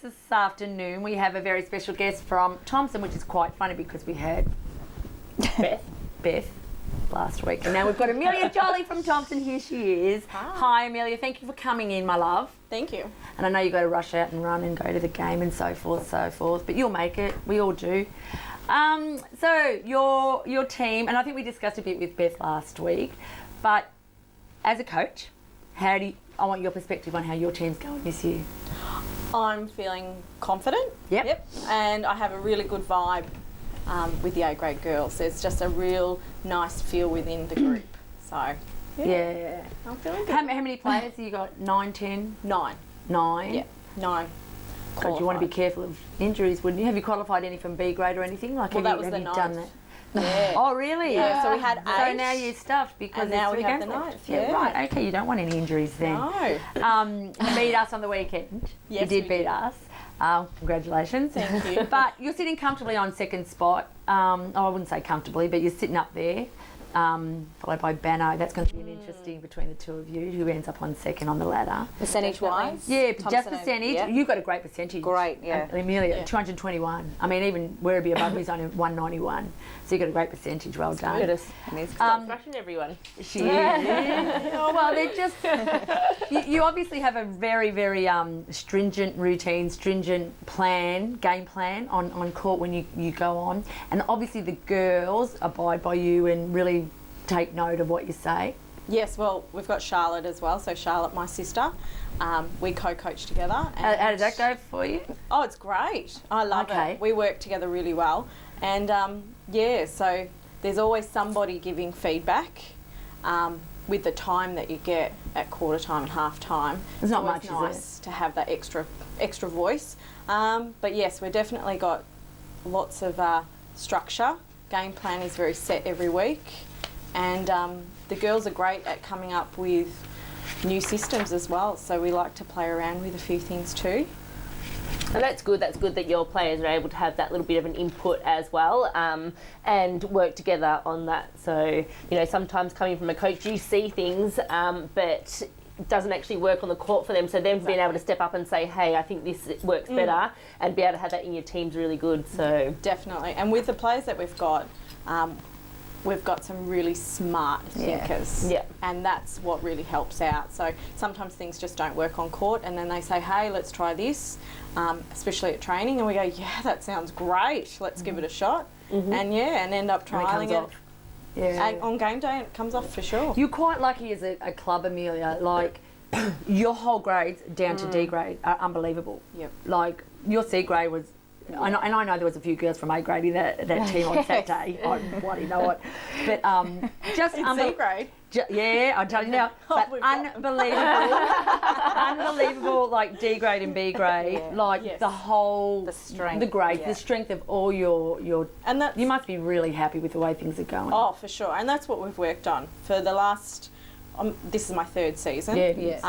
this afternoon we have a very special guest from Thompson, which is quite funny because we had Beth last week. And now we've got Amelia Jolly from Thompson. Here she is. Hi, Amelia. Thank you for coming in, my love. Thank you. And I know you've got to rush out and run and go to the game and so forth, but you'll make it. We all do. So your team, and I think we discussed a bit with Beth last week, but as a coach, I want your perspective on how your team's going this year. I'm feeling confident. Yep. And I have a really good vibe with the A-grade girls. There's just a real nice feel within the group. So, yeah. I'm feeling good. How many players have you got? 9, 10? 9. 9? Yeah, 9. God, you want to be careful of injuries, wouldn't you? Have you qualified any from B grade or anything? Like, Well, have that was you the done ninth. that? Yeah. Oh, really? Yeah, so we had 8. So now you're stuffed because And now it's we have games the left. 9th, Yeah, yeah. right. Okay, you don't want any injuries then. No. Beat us on the weekend. Yes, you did we beat did. us. Congratulations. Thank you. But you're sitting comfortably on second spot. I wouldn't say comfortably, but you're sitting up there. Followed by Banno. That's going to be an interesting between the two of you. Who ends up on second on the ladder? Percentage-wise? Yeah, Thompson just percentage. yeah. You've got a great percentage. Great, yeah. And Amelia, Yeah. 221. I mean, even Werribee above me's only 191. So you've got a great percentage. Well done. Good. Thrashing everyone. She is. Oh, well, they're just... you obviously have a very, very stringent routine, stringent game plan on court when you go on. And obviously the girls abide by you and really take note of what you say. Yes, well, we've got Charlotte as well. So Charlotte, my sister, we co-coach together. And How did that go for you? Oh, it's great. I love Okay. it. We work together really well. And so there's always somebody giving feedback with the time that you get at quarter time and half time. It's not always much, is nice to have that extra voice. But yes, we've definitely got lots of structure. Game plan is very set every week. And the girls are great at coming up with new systems as well. So we like to play around with a few things too. And that's good. That's good that your players are able to have that little bit of an input as well, and work together on that. So, sometimes coming from a coach, you see things, but it doesn't actually work on the court for them. So them being able to step up and say, hey, I think this works better, and be able to have that in your team's really good. So Definitely. And with the players that we've got some really smart thinkers. Yeah. And that's what really helps out. So sometimes things just don't work on court and then they say, hey, let's try this, especially at training. And we go, yeah, that sounds great. Let's give it a shot. And end up trialling it. off. Yeah. And on game day, it comes off for sure. You're quite lucky as a club, Amelia. Like, your whole grades down to D grade are unbelievable. Yep. Like, your C grade was... I know there was a few girls from A grade in that team on Saturday. I bloody know it. But just C grade. Yeah, I'll tell you now. But we've got unbelievable, like D grade and B grade, the whole, The strength, the grades, yeah. the strength of all your. And that's, You must be really happy with the way things are going. oh, for sure. And that's what we've worked on for the last. This is my 3rd season. Yeah, it is.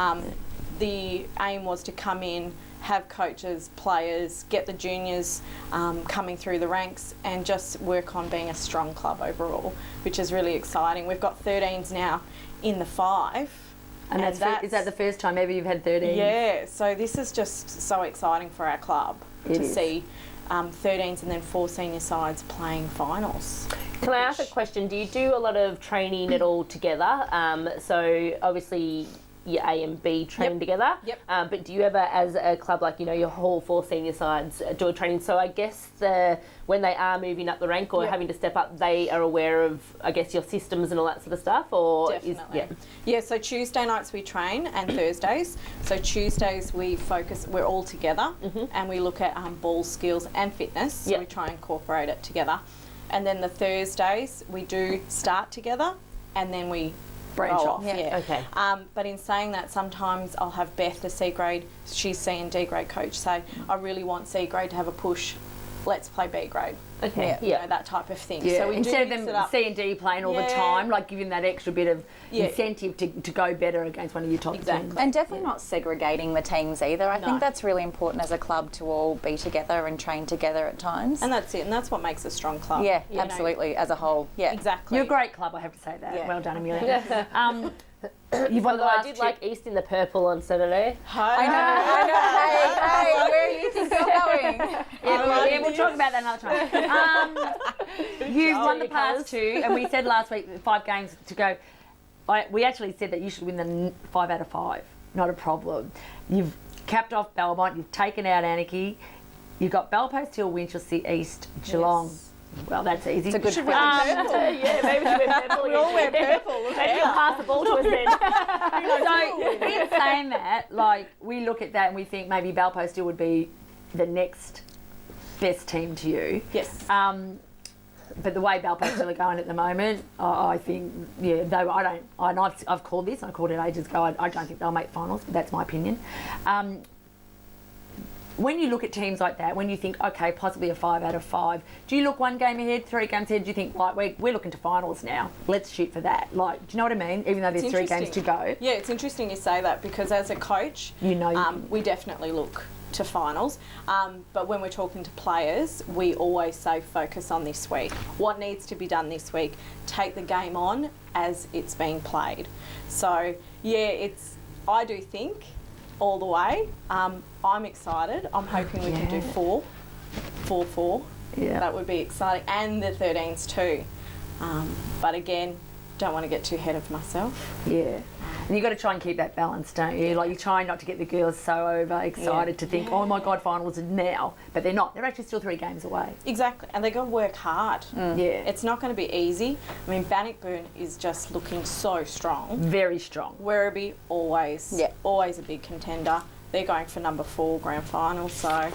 The aim was to come in, have coaches, players, get the juniors coming through the ranks and just work on being a strong club overall, which is really exciting. We've got 13s now in the 5. And is that the first time ever you've had 13? Yeah, so this is just so exciting for our club to see 13s and then 4 senior sides playing finals. can I ask a question? Do you do a lot of training at all together? So obviously your A and B train together. Yep. But do you ever, as a club, like, your whole 4 senior sides do a training? So I guess when they are moving up the rank or having to step up, they are aware of, I guess, your systems and all that sort of stuff? Or Definitely. Yeah, so Tuesday nights we train and Thursdays. So Tuesdays we're all together and we look at ball skills and fitness. So we try and incorporate it together. And then the Thursdays we do start together and then we branch roll off. Yeah. Okay. But in saying that, sometimes I'll have Beth, the C grade, she's C and D grade coach, say, I really want C grade to have a push. Let's play B grade. Okay. You know, that type of thing. Yeah. So we Instead do of mix it them up. C and D playing all the time, like giving that extra bit of incentive to go better against one of your top teams. And definitely not segregating the teams either. I think that's really important as a club to all be together and train together at times. And that's it. And that's what makes a strong club. Yeah, you know. absolutely, as a whole. Yeah. Exactly. You're a great club, I have to say that. Yeah. Well done, Amelia. You've won the Although I last did two. like East in the purple on Saturday. I know. Hey, where are you thinking saying. We'll talk about that another time. You've won the past 2, and we said last week 5 games to go. We actually said that you should win the 5 out of 5. Not a problem. You've capped off Belmont. You've taken out Anarchy. You've got Bellpost Hill, Winchelsea East, Geelong. Yes. Well, that's easy. It's a good Should plan. wear purple. Yeah, maybe we should wear purple. We all wear purple. Maybe you'll pass the ball to us then. So, in saying that, like, we look at that and we think maybe Bellpost Hill would be the next best team to you. Yes. But the way Bellpost Hill are going at the moment, I think, I've called this, I called it ages ago, I don't think they'll make finals, but that's my opinion. When you look at teams like that, when you think, okay, possibly a 5 out of 5, do you look 1 game ahead, 3 games ahead? Do you think, like, we're looking to finals now? Let's shoot for that. Like, do you know what I mean? Even though there's 3 games to go. Yeah, it's interesting you say that because as a coach, we definitely look to finals. But when we're talking to players, we always say focus on this week. What needs to be done this week? Take the game on as it's being played. So, yeah, I do think all the way. I'm excited. I'm hoping we can do 4. Yeah. That would be exciting. And the 13s too. But again, don't want to get too ahead of myself. Yeah. And you've got to try and keep that balance, don't you? Like, you try not to get the girls so overexcited to think, oh my God, finals are now. But they're not. They're actually still 3 games away. Exactly. And they've got to work hard. Yeah. It's not going to be easy. I mean, Bannockburn is just looking so strong. Very strong. Werribee, always a big contender. They're going for number 4 grand final, so...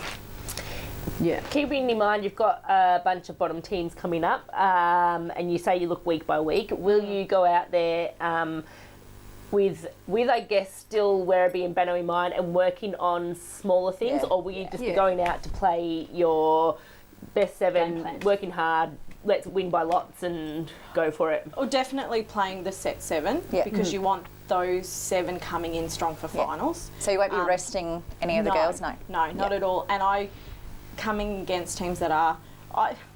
Yeah. Keeping in mind you've got a bunch of bottom teams coming up, and you say you look week by week. Will you go out there with I guess still Werribee and Banno in mind and working on smaller things, or will you just be going out to play your best 7, working hard, let's win by lots and go for it? Or definitely playing the set 7 because you want those 7 coming in strong for finals. So you won't be resting any of the girls? No. No, not at all. And coming against teams that are,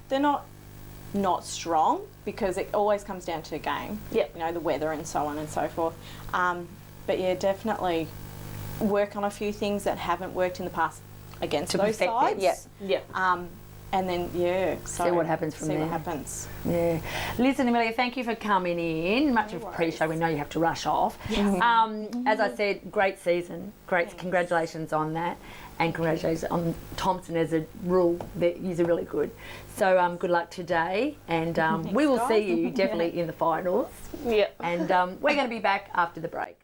they're not strong because it always comes down to a game. Yep. You know, the weather and so on and so forth. But yeah, definitely work on a few things that haven't worked in the past against those sides. Yep. And then, see what happens from there. See what happens. Yeah. Listen, Amelia, thank you for coming in. Much appreciated. We know you have to rush off. Yes. As I said, great season. Congratulations on that. And congratulations on Thompson as a rule. He's really good. So good luck today. And we will see you definitely in the finals. Yep. And we're going to be back after the break.